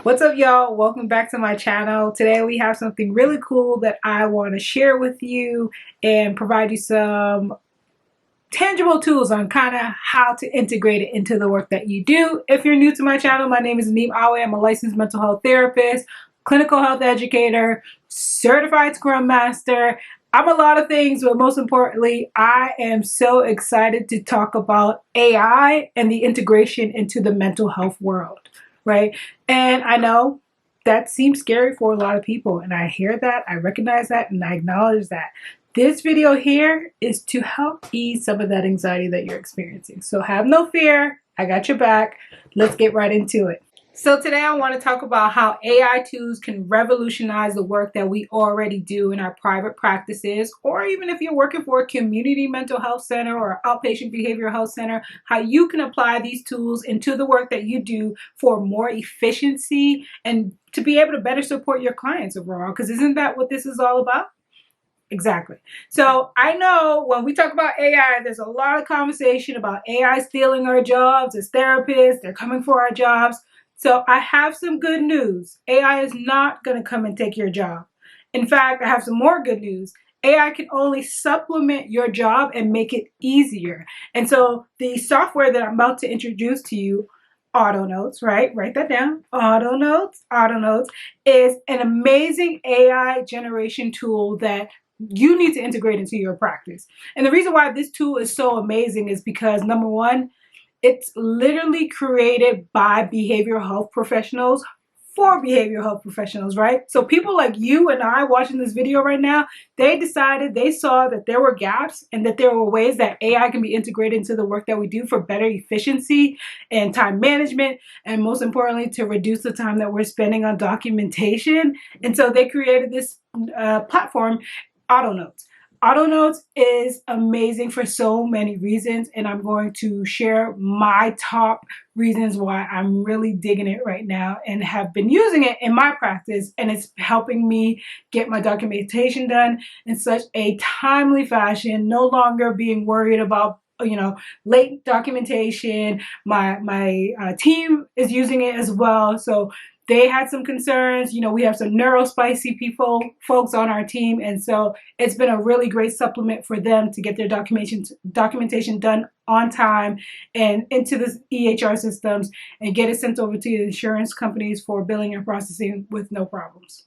What's up, y'all? Welcome back to my channel. Today we have something really cool that I want to share with you and provide you some tangible tools on kind of how to integrate it into the work that you do. If you're new to my channel, my name is Neem Awe. I'm a licensed mental health therapist, clinical health educator, certified Scrum Master. I'm a lot of things, but most importantly, I am so excited to talk about AI and the integration into the mental health world, right? And I know that seems scary for a lot of people, and I hear that, I recognize that, and I acknowledge that. This video here is to help ease some of that anxiety that you're experiencing. So have no fear. I got your back. Let's get right into it. So today I want to talk about how AI tools can revolutionize the work that we already do in our private practices, or even if you're working for a community mental health center or outpatient behavioral health center, how you can apply these tools into the work that you do for more efficiency and to be able to better support your clients overall. Because isn't that what this is all about? Exactly. So I know when we talk about AI, there's a lot of conversation about AI stealing our jobs as therapists. They're coming for our jobs. So I have some good news. AI is not going to come and take your job. In fact, I have some more good news. AI can only supplement your job and make it easier. And so the software that I'm about to introduce to you, AutoNotes, right? Write that down. AutoNotes is an amazing AI generation tool that you need to integrate into your practice. And the reason why this tool is so amazing is because, number one, it's literally created by behavioral health professionals for behavioral health professionals, right? So people like you and I watching this video right now, they saw that there were gaps and that there were ways that AI can be integrated into the work that we do for better efficiency and time management, and most importantly, to reduce the time that we're spending on documentation. And so they created this platform, AutoNotes. AutoNotes is amazing for so many reasons, and I'm going to share my top reasons why I'm really digging it right now and have been using it in my practice, and it's helping me get my documentation done in such a timely fashion, no longer being worried about late documentation. My team is using it as well, so they had some concerns. We have some neurospicy people, folks on our team, and so it's been a really great supplement for them to get their documentation done on time and into the EHR systems and get it sent over to the insurance companies for billing and processing with no problems.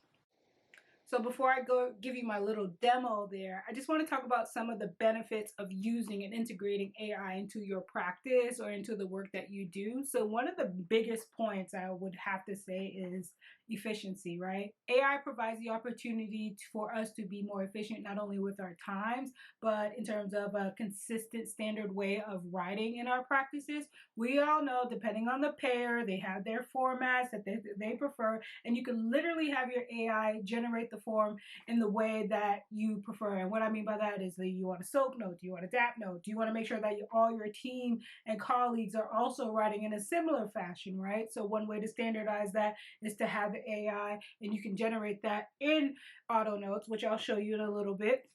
So before I go give you my little demo there, I just want to talk about some of the benefits of using and integrating AI into your practice or into the work that you do. So one of the biggest points I would have to say is efficiency, right? AI provides the opportunity for us to be more efficient, not only with our times, but in terms of a consistent standard way of writing in our practices. We all know, depending on the payer, they have their formats that they prefer, and you can literally have your AI generate the form in the way that you prefer. And what I mean by that is that you want a SOAP note, do you want a DAP note, do you want to make sure that all your team and colleagues are also writing in a similar fashion, right? So one way to standardize that is to have the AI, and you can generate that in AutoNotes, which I'll show you in a little bit.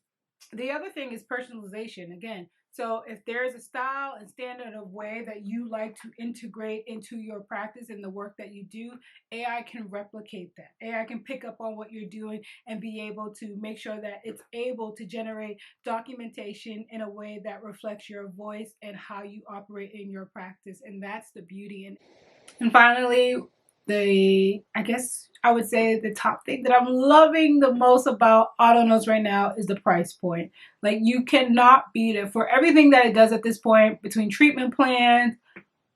The other thing is personalization. Again, so if there is a style and standard of way that you like to integrate into your practice and the work that you do, AI can replicate that. AI can pick up on what you're doing and be able to make sure that it's able to generate documentation in a way that reflects your voice and how you operate in your practice. And that's the beauty. And finally, I guess I would say the top thing that I'm loving the most about AutoNotes right now is the price point. Like, you cannot beat it for everything that it does at this point, between treatment plans,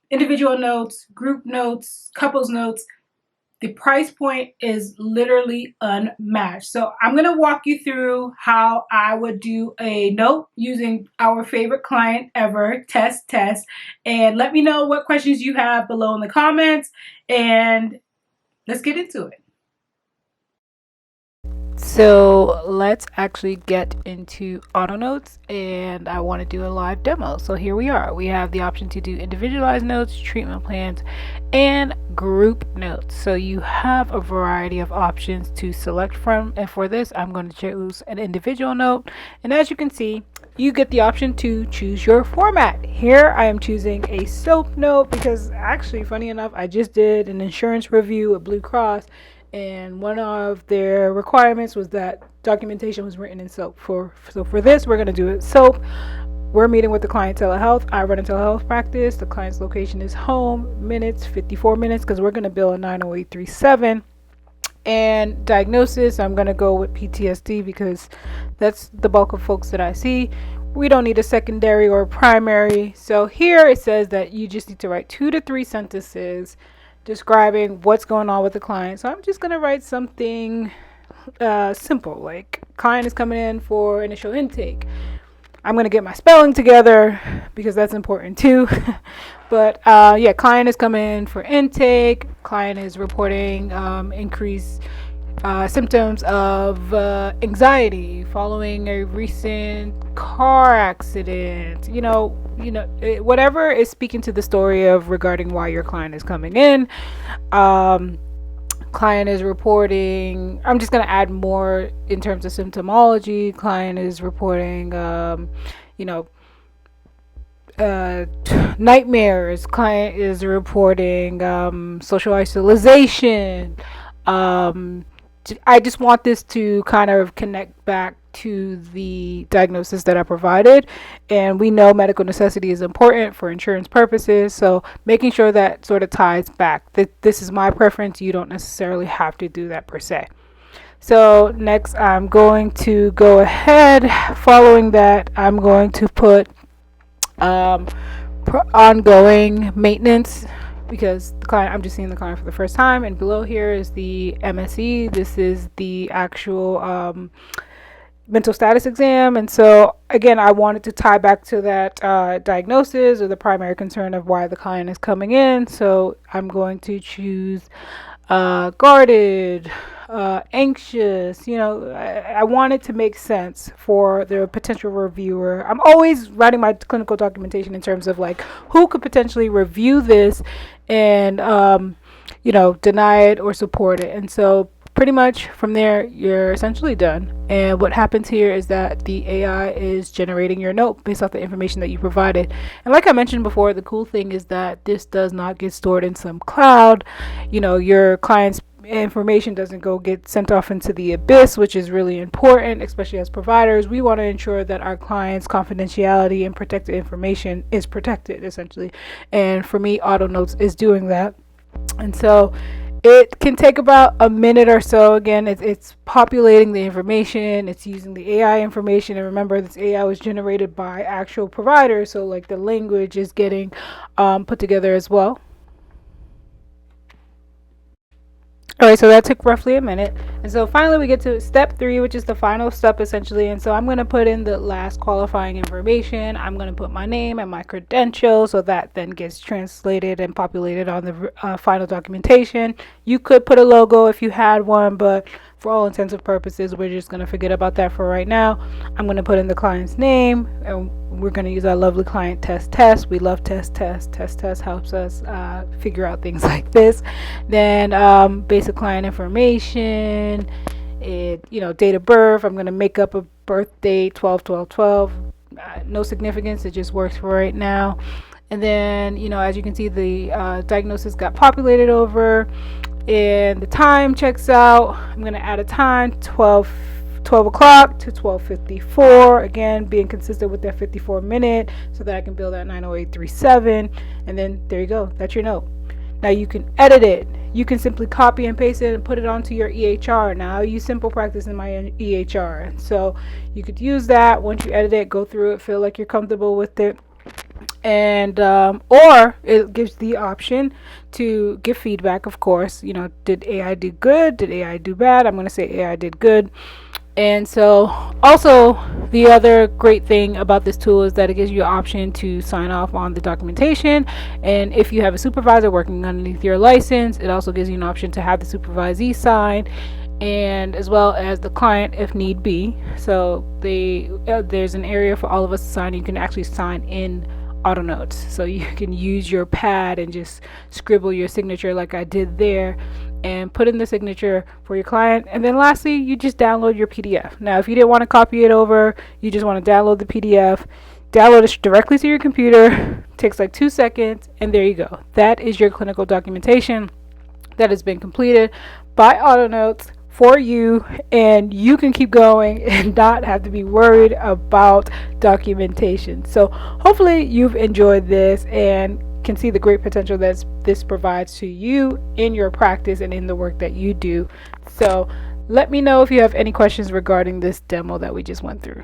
individual notes, group notes, couples notes. The price point is literally unmatched. So I'm going to walk you through how I would do a note using our favorite client ever, Test, and let me know what questions you have below in the comments, and let's get into it. So let's actually get into AutoNotes, and I want to do a live demo. So here we are. We have the option to do individualized notes, treatment plans, and group notes. So you have a variety of options to select from, and for this I'm going to choose an individual note. And as you can see, you get the option to choose your format. Here I am choosing a SOAP note because actually, funny enough, I just did an insurance review at Blue Cross, and one of their requirements was that documentation was written in SOAP. So for this, we're going to do it SOAP. We're meeting with the client telehealth. I run a telehealth practice. The client's location is home. Minutes, 54 minutes, because we're going to bill a 90837. And diagnosis, I'm going to go with PTSD because that's the bulk of folks that I see. We don't need a secondary or primary. So here it says that you just need to write 2 to 3 sentences describing what's going on with the client. So I'm just going to write something simple, like client is coming in for initial intake. I'm going to get my spelling together because that's important too. But yeah, client is coming in for intake. Client is reporting increased symptoms of anxiety following a recent car accident. Whatever is speaking to the story of regarding why your client is coming in. Client is reporting, I'm just going to add more in terms of symptomology. Client is reporting, nightmares. Client is reporting social isolation. I just want this to kind of connect back to the diagnosis that I provided, and we know medical necessity is important for insurance purposes, so making sure that sort of ties back. This is my preference. You don't necessarily have to do that per se. So next I'm going to go ahead, following that I'm going to put ongoing maintenance, because the client, I'm just seeing the client for the first time, and below here is the MSE. This is the actual mental status exam. And so again, I wanted to tie back to that diagnosis or the primary concern of why the client is coming in. So I'm going to choose guarded, anxious. I want it to make sense for the potential reviewer. I'm always writing my clinical documentation in terms of like who could potentially review this and deny it or support it. And so pretty much from there, you're essentially done. And what happens here is that the AI is generating your note based off the information that you provided. And like I mentioned before, the cool thing is that this does not get stored in some cloud. Your client's information doesn't go get sent off into the abyss, which is really important, especially as providers. We want to ensure that our clients' confidentiality and protected information is protected, essentially. And for me, AutoNotes is doing that. And so it can take about a minute or so. Again, it's populating the information. It's using the AI information. And remember, this AI was generated by actual providers. So like the language is getting put together as well. All right, so that took roughly a minute. And so finally we get to step 3, which is the final step essentially. And so I'm going to put in the last qualifying information. I'm going to put my name and my credentials, so that then gets translated and populated on the final documentation. You could put a logo if you had one, but for all intents and purposes, we're just going to forget about that for right now. I'm going to put in the client's name, and we're going to use our lovely client test. We love test helps us figure out things like this. Then basic client information, date of birth. I'm going to make up a birth date, 12/12/12. No significance, it just works for right now. And then as you can see, the diagnosis got populated over, and the time checks out. I'm going to add a time, 12 o'clock to 12:54, again being consistent with that 54-minute, so that I can build that 90837. And then there you go, that's your note. Now you can edit it. You can simply copy and paste it and put it onto your EHR. Now I use SimplePractice in my EHR, so you could use that. Once you edit it, go through it, feel like you're comfortable with it, and or it gives the option to give feedback. Of course, did AI do good, did AI do bad? I'm going to say AI did good. And so also the other great thing about this tool is that it gives you an option to sign off on the documentation. And if you have a supervisor working underneath your license, it also gives you an option to have the supervisee sign, and as well as the client if need be. So there's an area for all of us to sign. You can actually sign in AutoNotes, so you can use your pad and just scribble your signature like I did there. and put in the signature for your client. And then lastly, you just download your PDF. Now, if you didn't want to copy it over, you just want to download the PDF, download it directly to your computer. Takes like 2 seconds, and there you go. That is your clinical documentation that has been completed by AutoNotes for you, and you can keep going and not have to be worried about documentation. So hopefully you've enjoyed this and can see the great potential that this provides to you in your practice and in the work that you do. So let me know if you have any questions regarding this demo that we just went through.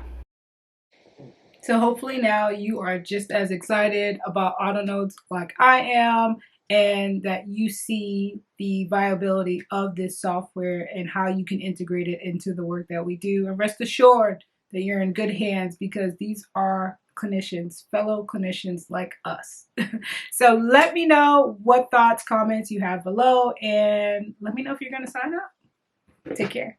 So hopefully now you are just as excited about AutoNotes like I am, and that you see the viability of this software and how you can integrate it into the work that we do. And rest assured that you're in good hands, because these are clinicians, fellow clinicians like us. So let me know what thoughts, comments you have below, and let me know if you're going to sign up. Take care.